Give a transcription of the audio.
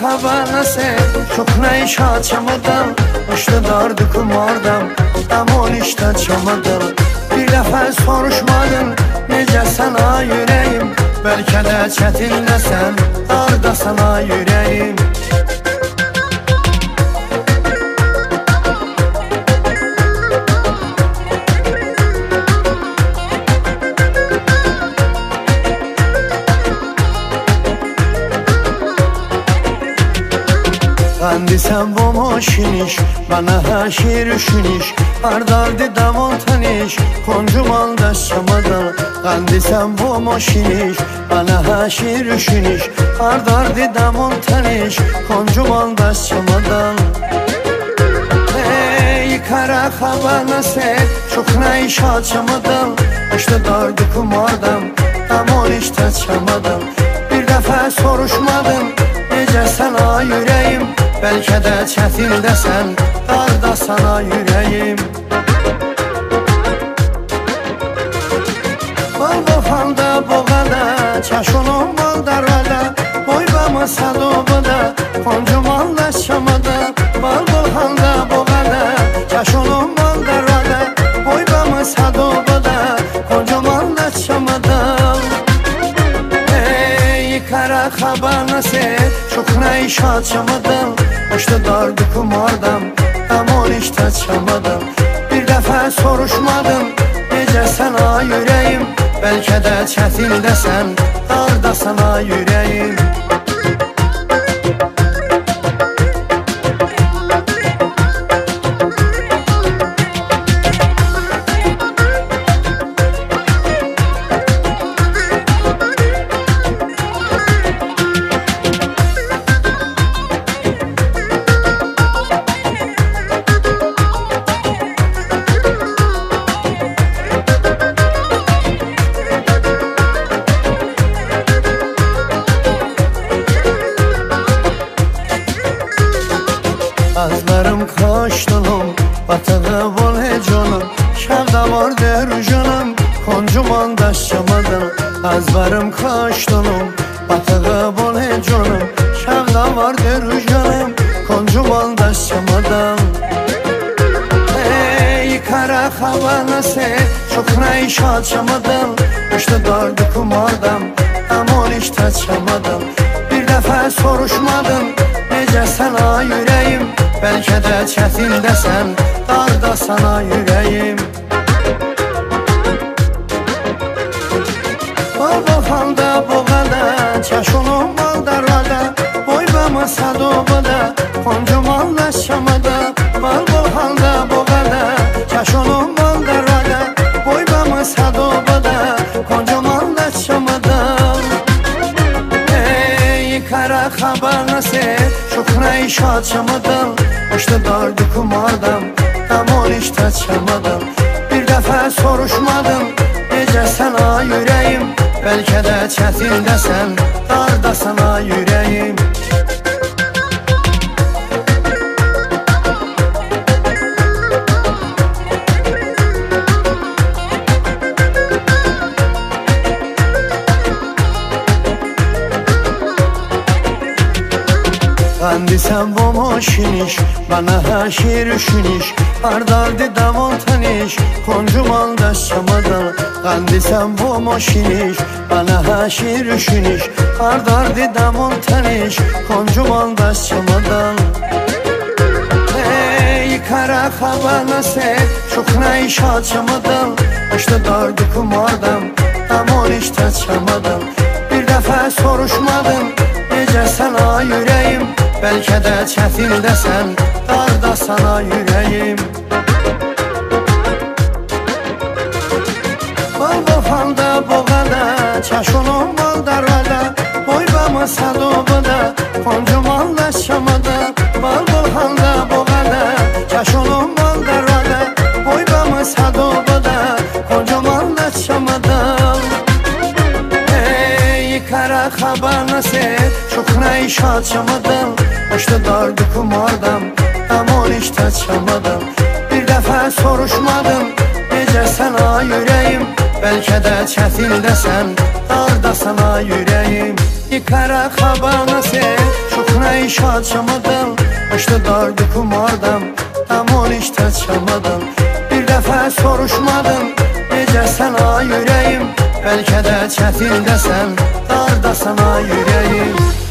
xabarlasa çok ne iş açamadım. Uçtu dardı kumardım Damol işte çamadım. Bir defa soruşmadın Nece sana yüreğim Belki de çetinle sen Darda sana yüreğim. Qandı sen bu moşiniş Bana her şey rüşünüş Ardardı damon tanış Koncum aldaş çamadan. Qandı sen bu moşiniş Bana her şey rüşünüş Ardardı damon tanış Koncum aldaş çamadan. Ey kara xabarla sen Çok ne iş açamadan. İşte dardı kumardan Damon işte çamadan. Bir defa soruşmadın Nece sana yüreğim Belki de çetinde sen Darda sana yüreğim. Bal halda boğada Çaşonum bal darvada Boybamı sadobada Koncum anlaşamada Bal halda boğada Çaşonum bal darvada Boybamı sadobada Koncum anlaşamada. Ey kara xabarla sen Çok ne iş açamadım. İşte dardı kumardım Damol işte çamadım. Bir defa soruşmadın Nece sana yüreğim Belki de çetinde sen Darda sana yüreğim. Azlarım kaşlanım Batığı bol hecanım Şevda var der canım Koncum andaş çamadan. Azlarım kaşlanım Batığı bol hecanım Şevda var der canım Koncum andaş çamadan. Ey kara xabarla sen Çok ne iş açamadım. İşte dardı kumardan Damol işte çamadan. Bir defa soruşmadın Nece sana yüreğim Belki de çetinde sen Darda sana yüreğim. Bal halda boğada Çaşonum bal darvada Boybamı sadobada Koncum anlaşamada Bal halda boğada Çaşonum bal darvada Boybamı sadobada Koncum anlaşamada. Ey kara xabarla sen Çok ne iş açamadım. İşte dardı kumardan Damol işte çamadan. Bir defa soruşmadın Nece sana yüreğim Belki de çetinde sen Darda sana yüreğim. Qandı sen bu moşiniş Bana her şey rüşünüş Ardardı damon tanış Koncum aldaş çamadan. Qandı sen bu moşiniş Bana her şey rüşünüş Ardardı damon tanış Koncum aldaş çamadan. Ey kara xabarla sen Çok ne iş açamadım. İşte dardı kumardım Damol işte çamadan. Bir defa soruşmadın Nece sana yüreğim Belki de çetinde sen Darda sana yüreğim. Bal halda boğada Çaşonum bal darvada Boybamı sadobada Koncum anlaşamada Bal halda boğada Çaşonum bal darvada Boybamı sadobada Koncum anlaşamada. Ey kara xabarla sen Çok ne iş açamadım. İşte dardı kumardan Damol işte çamadan. Bir defa soruşmadın Nece sana yüreğim Belki de çetinde sen Darda sana yüreğim. Kara xabarla sen Çok nə iş açamadan, başda dardı kumardan, tam 13 çamadan. Bir dəfə soruşmadın, necəsən ay ürəyim, bəlkə də çətindəsən, dardasan ay ürəyim.